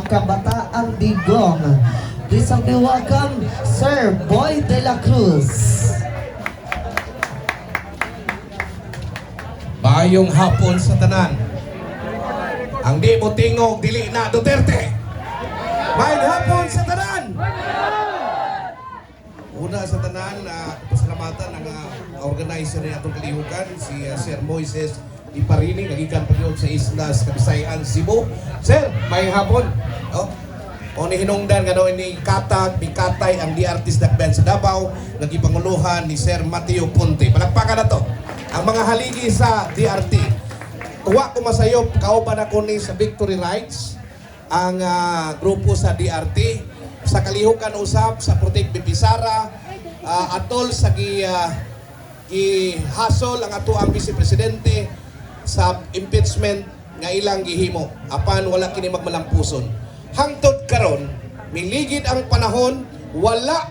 Kabataang Digong. Please help me welcome Sir Boy De La Cruz. Bayong hapon sa tanan. Ang di mo tingog, dili na Duterte. Bayong hapon sa tanan. Una sa tanan, pasalamatan ang organizer ni atong kalihukan, si Sir Moises Iparini, nagikan pa sa Islas Kabisayan, Cebu. Sir, bayong hapon. O ni hinungdan nga ni Katag, ni Katay, ang DRT's Dakben sa Davao, nagipanguluhan ni Sir Mateo Ponte. Palakpakan na to. Ang mga haligi sa DRT. Tuwa ko masayop, kauban ako ni sa Victory Rights, ang grupo sa DRT, sa kalihukan usap, sa Protect Bipisara, atol sa gihasol ang ato ang Vice Presidente sa impeachment nga ilang gihimo. Apan wala kini magmalampuson. Hangtod karon, miligid ang panahon, wala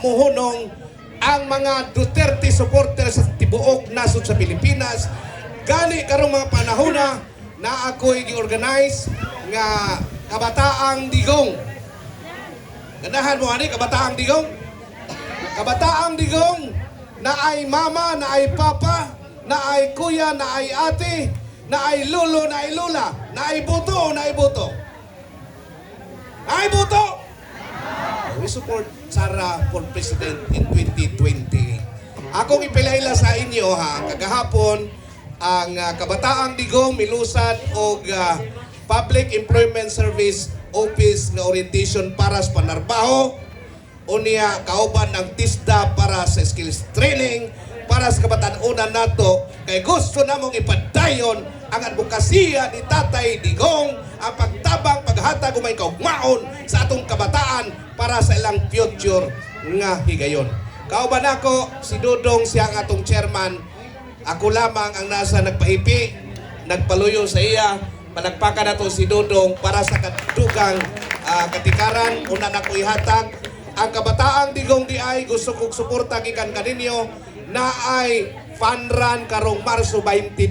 muhunong ang mga Duterte supporters sa tibuok nasod sa Pilipinas. Gani karong mga panahon na ako'y gi-organize nga Kabataang Digong. Ganahan mo ani Kabataang Digong? Kabataang Digong na ay mama, na ay papa, na ay kuya, na ay ate, na ay lolo, na ay lola, na ay buto, na ay buto. Ay buto! We support Sara for President in 2020. Akong ipilaila sa inyo kagahapon ang Kabataang Digong milusad og Public Employment Service Office nga orientation para sa panarbaho o niya kauban ng TISDA para sa skills training para sa kabataan-unan nato kay gusto namong ipadayon ang advokasya ni Tatay Digong, ang pagtabang paghatag umay kaugmaon sa atong kabataan para sa ilang future nga higayon. Kauban ako si Dudong, siya ang atong chairman. Ako lamang ang nasa nagpahipi, nagpaluyo sa iya. Palagpakan nato si Dudong para sa kadugang katikaran. Una na ko ihatag ang Kabataang Digong di ay gusto kong suporta gikan kaninyo na ay fun run karong Marso 22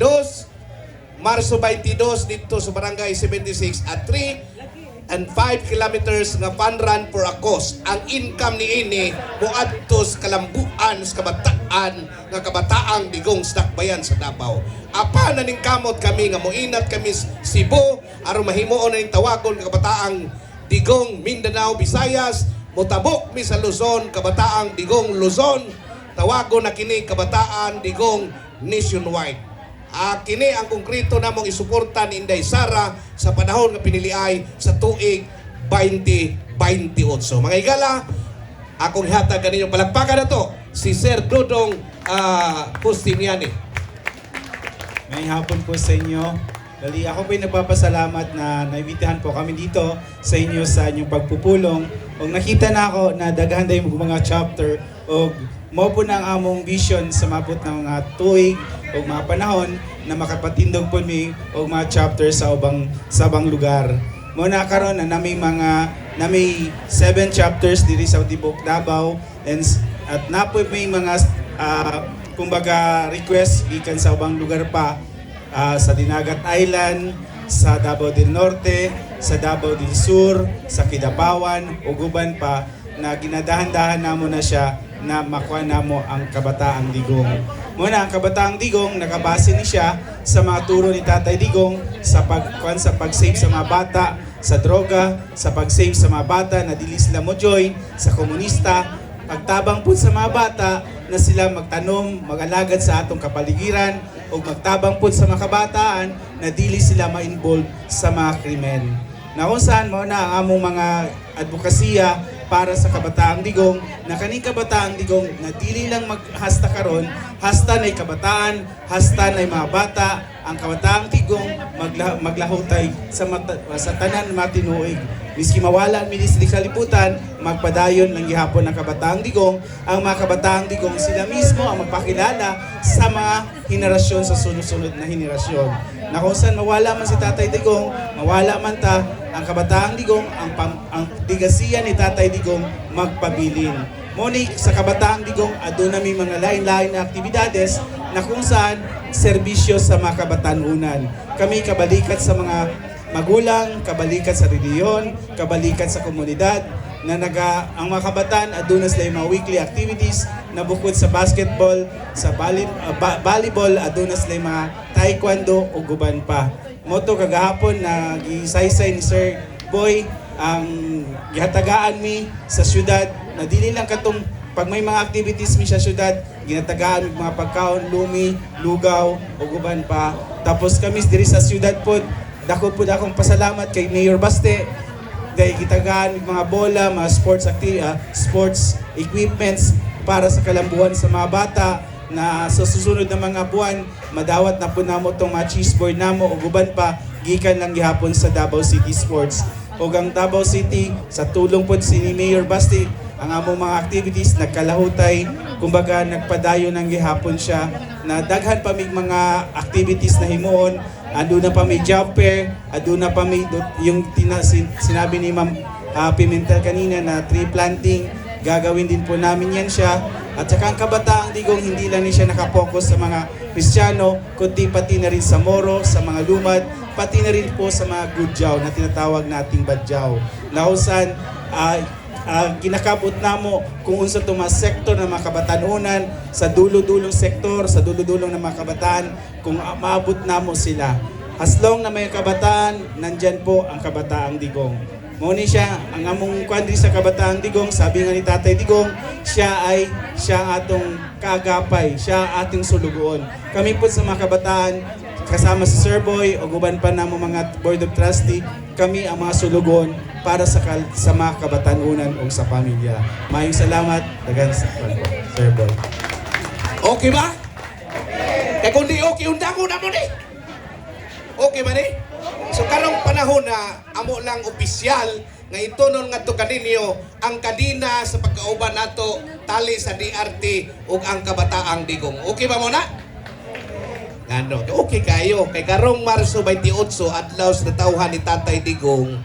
dito sa Barangay 76 at 3 and 5 kilometers nga fun run for a cause. Ang income ni ini muadto sa kalambuan sa kabataan nga Kabataang Digong sa Dakbayan sa Davao. Apa na ning kamot kami nga moinat kami Cebu aron mahimuon na ning tawagon nga Kabataang Digong Mindanao, Visayas, motabok mi sa Luzon, Kabataang Digong Luzon, tawagon na kini Kabataan Digong nationwide. Kini ang konkreto namong isuporta ni Inday Sara sa panahon nga piniliay sa tuig 2028. Mga higala, akong ihatag kaninyo palagpakan na to si Sir Dudong Pustiniani. May hapon po sa inyo. Dali, ako po'y nagpapasalamat na naibitahan po kami dito sa inyo sa inyong pagpupulong. O nakita na ako na daghan dayon mga chapter o mao po na ang among vision sa mabot ng mga tuig o mga panahon na makapatindog po mi o mga chapter sa ubang lugar. Muna karon na may 7 chapters diri sa Tibok Davao at napoy may mga kumbaga request gikan sa ubang lugar pa. Sa Dinagat Island, sa Davao del Norte, sa Davao del Sur, sa Kidapawan, ug uban pa na ginadahan-dahan namo na siya na makuha namo ang Kabataang Digong. Muna ang Kabataang Digong nakabase ni siya sa mga turo ni Tatay Digong sa pag-save sa mga bata sa droga, sa pag-save sa mga bata na dili sila mo join sa komunista, pagtabang po sa mga bata na sila magtanom, mag-alagad sa atong kapaligiran o magtabang po sa mga kabataan na dili sila ma-involve sa mga krimen. Na kung saan mo na ang among mga advokasya para sa Kabataang Digong, na kaning Kabataang Digong na dili lang maghasta karon, hasta nay kabataan, hasta nay mga bata, ang Kabataang Digong maglahutay sa tanan matinuig. Miski mawala ang ministry kaliputan, magpadayon ng gihapon ng Kabataang Digong. Ang mga Kabataang Digong sila mismo ang magpakilala sa mga henerasyon sa sunod-sunod na henerasyon. Na kung saan mawala man si Tatay Digong, mawala man ta, ang Kabataang Digong, ang ligasiya ni Tatay Digong magpabilin. Monique, sa Kabataang Digong, aduna may mga lain-lain na aktibidades na kung saan serbisyo sa mga kabatanunan. Kami kabalikat sa mga magulang, kabalikat sa reliyon, kabalikat sa komunidad, na ang mga kabataan aduna sila yung mga weekly activities na bukod sa basketball, sa volleyball, aduna sila yung mga taekwondo o guban pa. Moto kagahapon na gisaysay ni Sir Boy ang gihatagaan mi sa syudad na dili lang katong pag may mga activities mi sa syudad, ginatagaan mi mga pagkaon, lumi, lugaw o guban pa. Tapos kami diri sa syudad pod, dako pod akong pasalamat kay Mayor Baste dahil gitagaan mi mga bola, mga sports equipments para sa kalambuan sa mga bata na sa susunod na mga buwan madawat na po namo tong mga cheeseboard namo o guban pa gikan lang gihapon sa Davao City Sports. O ang Davao City sa tulong po si Mayor Basti ang among mga activities nagkalahutay, kumbaga nagpadayon ng gihapon siya na daghan pa may mga activities na himuon. Aduna pa may job fair, aduna pa may yung sinabi ni Ma'am Pimentel kanina na tree planting, gagawin din po namin yan siya. At saka ang Kabataang Digong hindi lang siya nakapokus sa mga Kristiyano, kundi pati na rin sa Moro, sa mga lumad, pati na rin po sa mga Gudyaw na tinatawag nating Badyaw. Lahusan, kinakabot namo kung unsa to mga sektor ng mga kabatanunan sa dulo-dulong sektor, sa dulo-dulong ng mga kabataan, kung maabot namo sila. As long na may kabataan, nandyan po ang Kabataang Digong. Muna siya, ang among kwandri sa Kabataang Digong, sabi nga ni Tatay Digong, siya ang atong kaagapay, siya ang ating sulugoon. Kami po sa mga kabataan, kasama si Sir Boy o guban pa na mga Board of Trustee, kami ang mga sulugon para sa mga kabatanunan o sa pamilya. Mayong salamat, dagan sa Sir Boy. Okay ba? Kaya kung di okay, undang ko na mo ni. Okay ba ni? So karong panahon na amo lang opisyal nga ito nun nga to kaninyo ang kadina sa pagkauban nato tali sa DRT ug ang Kabataang Digong. Okay ba mo na? Ano, okay kayo. Kay karong Marso 28 adlaw sa natawhan ni Tatay Digong,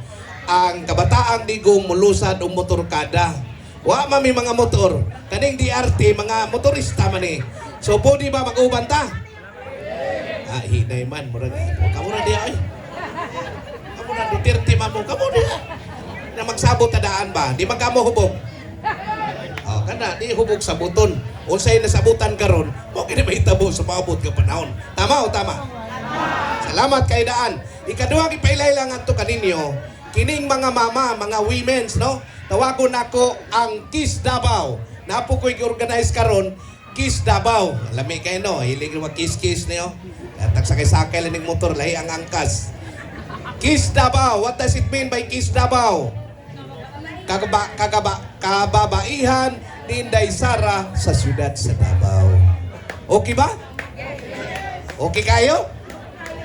ang Kabataang Digong mulusad og motorkada. Wa man may mga motor. Kaning DRT mga motorista man eh. So pwede ba mag-uban ta? Hinay man murag. Kamu na diya ay. Kamu na Duterte man mo. Kamu diya. Na magsabot ta daan ba? Di magkamo hubog. Kana di hubog sa buton. Unsay nasabutan karon, mo kini mahitabo sa paabot nga panahon. Tama o tama? Salamat kay daan. Ikaduha gipailay lang adto kaninyo, kining mga mama, mga women's, no? Tawagon nako ang Kiss Davao. Napo ko'y organize karon, Kiss Davao. Lami kay no, hilig mag kiss niyo. Tagsakay-sakay lang ng motor, lahi ang angkas. Kiss Davao. What does it mean by Kiss Davao? Kababaihan ni Inday Sara sa siyudad sa Davao. Okay ba? Okay kayo?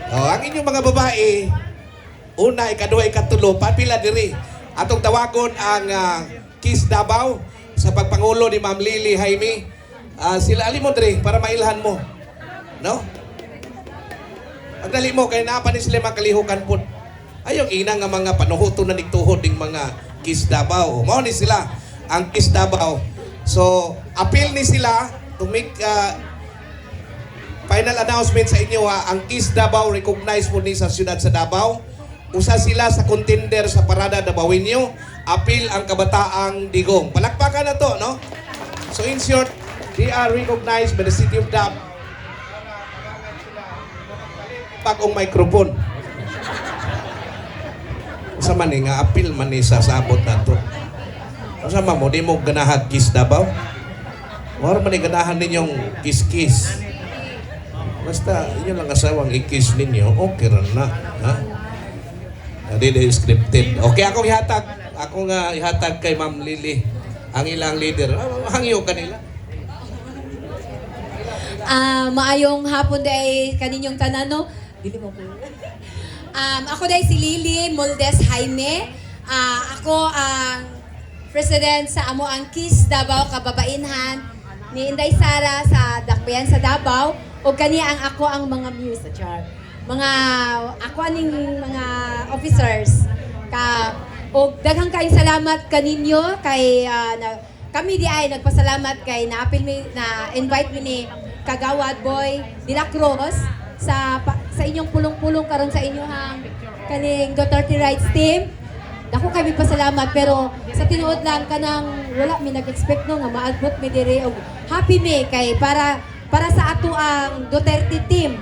Ang inyong mga babae, una, ikaduha, ikatulo, papila diri. Atong tawagon ang Kiss Davao sa pagpangulo ni Ma'am Lily Jaime. Sila alimon diri para mailhan mo. No? Pagdali mo, kaya napa ni sila makalihukan po. Ayong ina nga mga panuhuto na nigtuhod ng mga Kiss Davao. Mao ni sila ang Kiss Davao. So, appeal ni sila to make final announcement sa inyo ang Kiss Davao recognized po ni sa siyudad sa Davao. Usa sila sa contender sa Parada Davaoenyo. Appeal ang Kabataang Digong. Palakpakan na to, no? So, in short, they are recognized by the city of Davao. Pagong microphone. Sa man nga appeal man ni sa sabot nato. Sa mo di mo ganahag Kiss Davao. Wala man ganahan ninyong kiss-kiss. Basta inyo lang asawang i-kiss ninyo, okay ra na, ha? Hindi scripted. Okay, akong ihatag. Ako nga ihatag kay Ma'am Lily ang ilang leader. Hangyo kanila. Maayong hapon day kaninyong tanan, no? Dili mo ko. Ako day si Lily Moldes Jaime. Ako ang president sa amo ang Kiss Davao Kababainhan ni Inday Sara sa Dakbayan sa Davao o kaniya ang ako ang mga muse char. Ako aning mga officers o daghang kayong salamat kaninyo kay kami di ay nagpasalamat kay na invite mi ni Kagawad Boy de la Cruz sa inyong pulong-pulong karon sa inyong kaning Duterte Rights Team. Dako kami pasalamat pero sa tinuod lang kanang wala mi nag-expect no nga maabot mi diri og happy mi kay para sa ato ang Duterte team